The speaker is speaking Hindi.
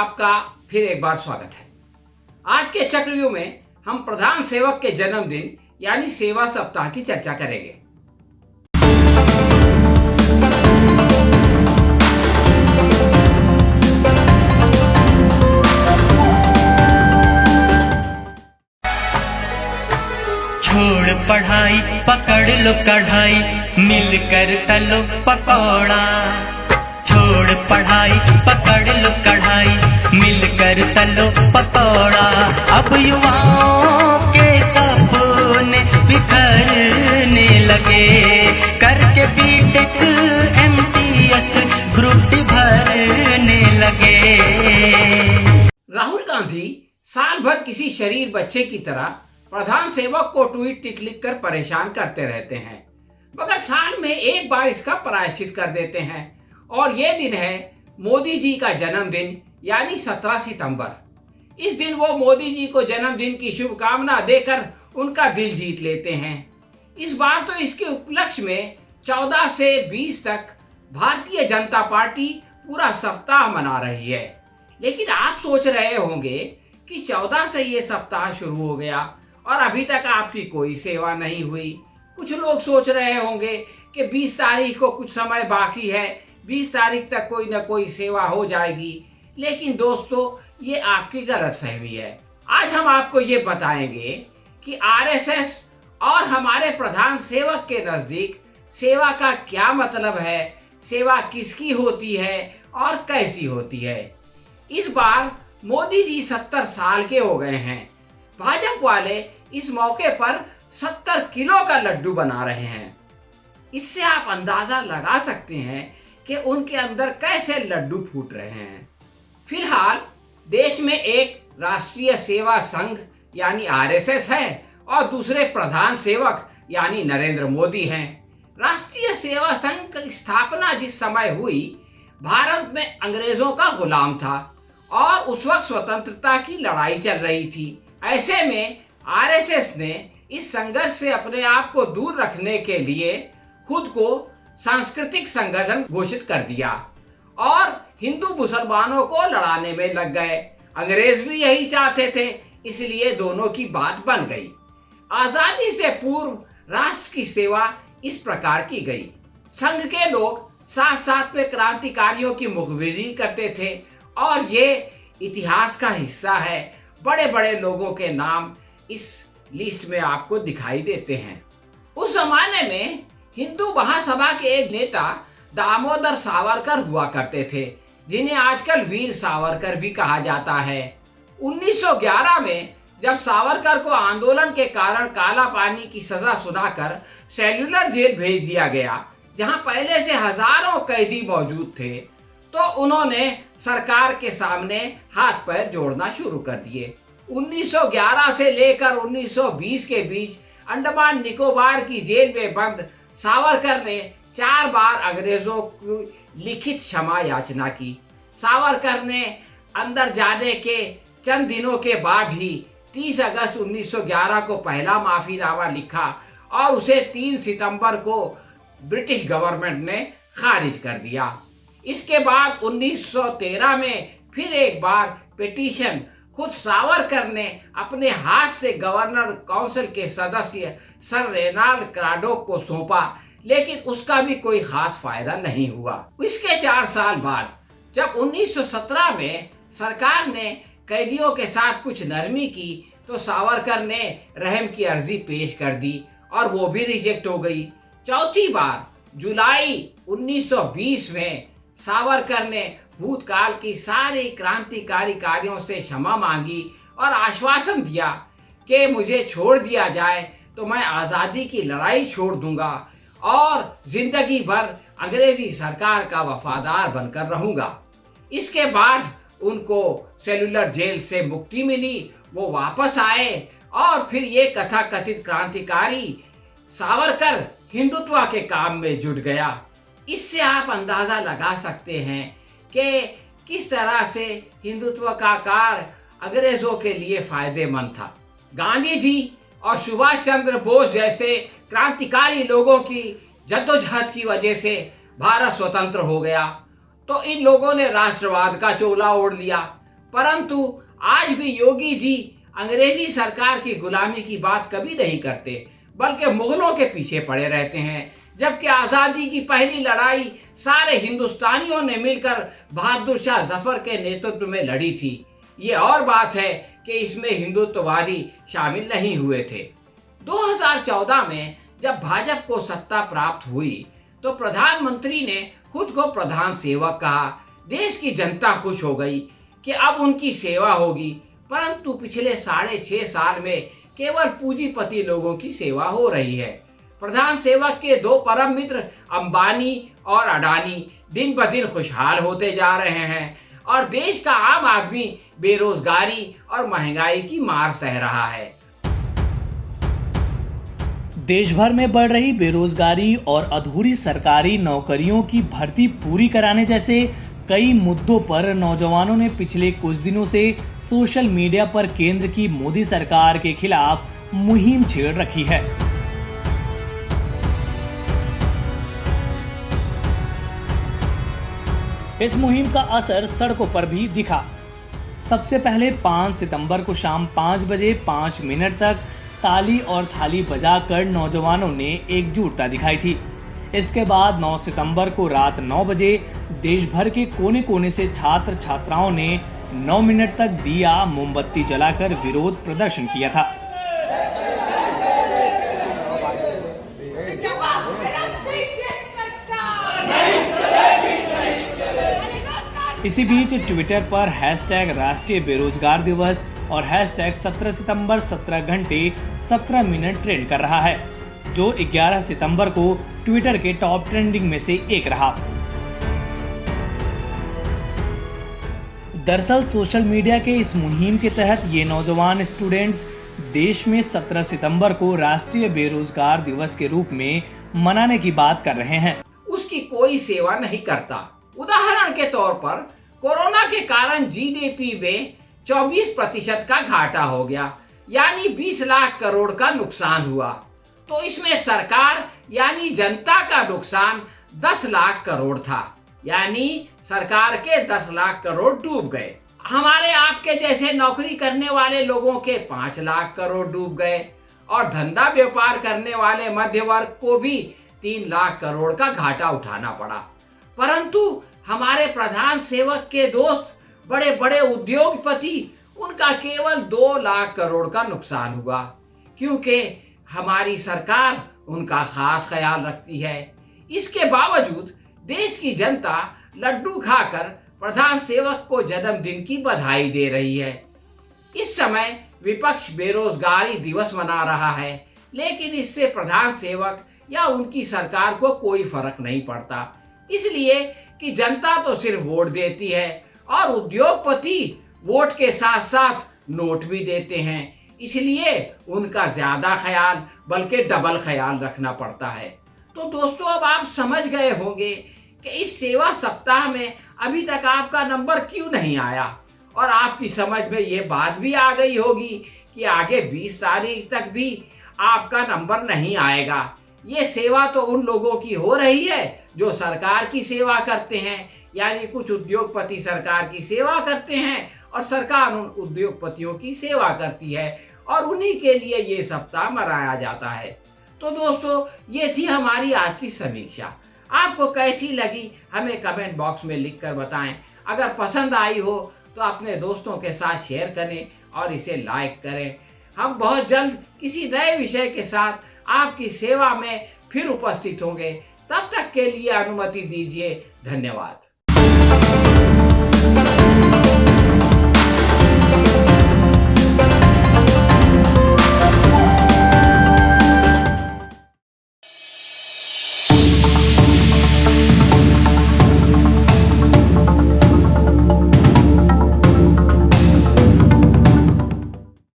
आपका फिर एक बार स्वागत है। आज के चक्रव्यूह में हम प्रधान सेवक के जन्मदिन यानी सेवा सप्ताह की चर्चा करेंगे। छोड़ पढ़ाई पकड़ लो कढ़ाई मिलकर तलो पकौड़ा। छोड़ पढ़ाई पकड़ लो कढ़ाई मिलकर तलो पकौड़ा। अब युवाओं के सपने बिखरने लगे करके बीटेक एमटीएस ग्रुप डी भरने लगे। राहुल गांधी साल भर किसी शरीर बच्चे की तरह प्रधान सेवक को ट्वीट लिखकर परेशान करते रहते हैं, मगर साल में एक बार इसका प्रायश्चित कर देते हैं और ये दिन है मोदी जी का जन्मदिन यानी 17 सितंबर। इस दिन वो मोदी जी को जन्मदिन की शुभकामना देकर उनका दिल जीत लेते हैं। इस बार तो इसके उपलक्ष्य में 14 से 20 तक भारतीय जनता पार्टी पूरा सप्ताह मना रही है। लेकिन आप सोच रहे होंगे कि 14 से ये सप्ताह शुरू हो गया और अभी तक आपकी कोई सेवा नहीं हुई। कुछ लोग सोच रहे होंगे कि 20 तारीख को कुछ समय बाकी है, 20 तारीख तक कोई ना कोई सेवा हो जाएगी। लेकिन दोस्तों, ये आपकी गलतफहमी है। आज हम आपको ये बताएंगे कि आरएसएस और हमारे प्रधान सेवक के नज़दीक सेवा का क्या मतलब है, सेवा किसकी होती है और कैसी होती है। इस बार मोदी जी 70 साल के हो गए हैं। भाजपा वाले इस मौके पर 70 किलो का लड्डू बना रहे हैं। इससे आप अंदाजा लगा सकते हैं कि उनके अंदर कैसे लड्डू फूट रहे हैं। फिलहाल देश में एक राष्ट्रीय सेवा संघ यानी आरएसएस है और दूसरे प्रधान सेवक यानी नरेंद्र मोदी हैं। राष्ट्रीय सेवा संघ की स्थापना जिस समय हुई, भारत में अंग्रेजों का गुलाम था और उस वक्त स्वतंत्रता की लड़ाई चल रही थी। ऐसे में आरएसएस ने इस संघर्ष से अपने आप को दूर रखने के लिए खुद को सांस्कृतिक संगठन घोषित कर दिया और हिंदू मुसलमानों को लड़ाने में लग गए। अंग्रेज भी यही चाहते थे, इसलिए दोनों की बात बन गई। आजादी से पूर्व राष्ट्र की सेवा इस प्रकार की गई। संघ के लोग साथ साथ में क्रांतिकारियों की मुखबिरी करते थे और ये इतिहास का हिस्सा है। बड़े बड़े लोगों के नाम इस लिस्ट में आपको दिखाई देते हैं। उस जमाने में हिंदू महासभा के एक नेता दामोदर सावरकर हुआ करते थे, जिन्हें आजकल वीर सावरकर भी कहा जाता है। 1911 में जब सावरकर को आंदोलन के कारण काला पानी की सजा सुनाकर सेल्यूलर जेल भेज दिया गया, जहां पहले से हजारों कैदी मौजूद थे, तो उन्होंने सरकार के सामने हाथ पैर जोड़ना शुरू कर दिए। 1911 से लेकर 1920 के बीच अंडमान निकोबार की जेल में बंद सावरकर ने 4 बार अंग्रेजों की लिखित क्षमा याचना की। सावरकर ने अंदर जाने के चंद दिनों के बाद ही 30 अगस्त 1911 को पहला माफीनामा लिखा और उसे 3 सितंबर को ब्रिटिश गवर्नमेंट ने खारिज कर दिया। इसके बाद 1913 में फिर एक बार पिटीशन खुद सावरकर ने अपने हाथ से गवर्नर काउंसिल के सदस्य सर रेनाल्ड क्राडोक को सौंपा, लेकिन उसका भी कोई खास फायदा नहीं हुआ। इसके 4 साल बाद जब 1917 में सरकार ने कैदियों के साथ कुछ नरमी की, तो सावरकर ने रहम की अर्जी पेश कर दी और वो भी रिजेक्ट हो गई। चौथी बार जुलाई 1920 में सावरकर ने भूतकाल की सारी क्रांतिकारी कार्यों से क्षमा मांगी और आश्वासन दिया कि मुझे छोड़ दिया जाए तो मैं आज़ादी की लड़ाई छोड़ दूंगा और जिंदगी भर अंग्रेजी सरकार का वफादार बनकर रहूंगा। इसके बाद उनको सेल्यूलर जेल से मुक्ति मिली, वो वापस आए और फिर ये कथाकथित क्रांतिकारी सावरकर हिंदुत्व के काम में जुट गया। इससे आप अंदाजा लगा सकते हैं कि किस तरह से हिंदुत्व का कार्य अंग्रेजों के लिए फायदेमंद था। गांधी जी और सुभाष चंद्र बोस जैसे क्रांतिकारी लोगों की जद्दोजहद की वजह से भारत स्वतंत्र हो गया, तो इन लोगों ने राष्ट्रवाद का चोला ओढ़ लिया। परंतु आज भी योगी जी अंग्रेजी सरकार की गुलामी की बात कभी नहीं करते, बल्कि मुगलों के पीछे पड़े रहते हैं। जबकि आज़ादी की पहली लड़ाई सारे हिंदुस्तानियों ने मिलकर बहादुर शाह जफर के नेतृत्व में लड़ी थी। ये और बात है कि इसमें हिंदुत्ववादी शामिल नहीं हुए थे। 2014 में जब भाजपा को सत्ता प्राप्त हुई तो प्रधानमंत्री ने खुद को प्रधान सेवक कहा। देश की जनता खुश हो गई कि अब उनकी सेवा होगी, परंतु पिछले 6.5 साल में केवल पूंजीपति लोगों की सेवा हो रही है। प्रधान सेवक के दो परम मित्र अंबानी और अडानी दिन ब दिन खुशहाल होते जा रहे हैं और देश का आम आदमी बेरोजगारी और महंगाई की मार सह रहा है। देश भर में बढ़ रही बेरोजगारी और अधूरी सरकारी नौकरियों की भर्ती पूरी कराने जैसे कई मुद्दों पर नौजवानों ने पिछले कुछ दिनों से सोशल मीडिया पर केंद्र की मोदी सरकार के खिलाफ मुहिम छेड़ रखी है। इस मुहिम का असर सड़कों पर भी दिखा। सबसे पहले 5 सितंबर को शाम 5 बजे 5 मिनट तक ताली और थाली बजाकर नौजवानों ने एकजुटता दिखाई थी। इसके बाद 9 सितंबर को रात 9 बजे देश भर के कोने कोने से छात्र छात्राओं ने 9 मिनट तक दिया मोमबत्ती जलाकर विरोध प्रदर्शन किया था। इसी बीच ट्विटर पर हैशटैग राष्ट्रीय बेरोजगार दिवस और हैशटैग 17 सितंबर 17 घंटे 17 मिनट ट्रेंड कर रहा है, जो 11 सितंबर को ट्विटर के टॉप ट्रेंडिंग में से एक रहा। दरअसल सोशल मीडिया के इस मुहिम के तहत ये नौजवान स्टूडेंट्स देश में 17 सितंबर को राष्ट्रीय बेरोजगार दिवस के रूप में मनाने की बात कर रहे हैं। उसकी कोई सेवा नहीं करता। उदाहरण के तौर पर कोरोना के कारण जीडीपी में 24% का घाटा हो गया, यानी 20 लाख करोड़ का नुकसान हुआ। तो इसमें सरकार यानी जनता का नुकसान 10 लाख करोड़ था, यानी सरकार के 10 लाख करोड़ डूब गए। हमारे आपके जैसे नौकरी करने वाले लोगों के 5 लाख करोड़ डूब गए और धंधा व्यापार करने वाले मध्य वर्ग को भी 3 लाख करोड़ का घाटा उठाना पड़ा। परंतु हमारे प्रधान सेवक के दोस्त बड़े बड़े उद्योगपति, उनका केवल 2 लाख करोड़ का नुकसान हुआ, क्योंकि हमारी सरकार उनका खास ख्याल रखती है। इसके बावजूद देश की जनता लड्डू खाकर प्रधान सेवक को जन्मदिन की बधाई दे रही है। इस समय विपक्ष बेरोजगारी दिवस मना रहा है, लेकिन इससे प्रधान सेवक या उनकी सरकार को कोई फर्क नहीं पड़ता, इसलिए कि जनता तो सिर्फ वोट देती है और उद्योगपति वोट के साथ साथ नोट भी देते हैं, इसलिए उनका ज्यादा ख्याल बल्कि डबल ख्याल रखना पड़ता है। तो दोस्तों, अब आप समझ गए होंगे कि इस सेवा सप्ताह में अभी तक आपका नंबर क्यों नहीं आया, और आपकी समझ में ये बात भी आ गई होगी कि आगे 20 तारीख तक भी आपका नंबर नहीं आएगा। ये सेवा तो उन लोगों की हो रही है जो सरकार की सेवा करते हैं, यानी कुछ उद्योगपति सरकार की सेवा करते हैं और सरकार उन उद्योगपतियों की सेवा करती है, और उन्हीं के लिए ये सप्ताह मनाया जाता है। तो दोस्तों, ये थी हमारी आज की समीक्षा। आपको कैसी लगी हमें कमेंट बॉक्स में लिखकर बताएं। अगर पसंद आई हो तो अपने दोस्तों के साथ शेयर करें और इसे लाइक करें। हम बहुत जल्द किसी नए विषय के साथ आपकी सेवा में फिर उपस्थित होंगे। तब तक के लिए अनुमति दीजिए। धन्यवाद।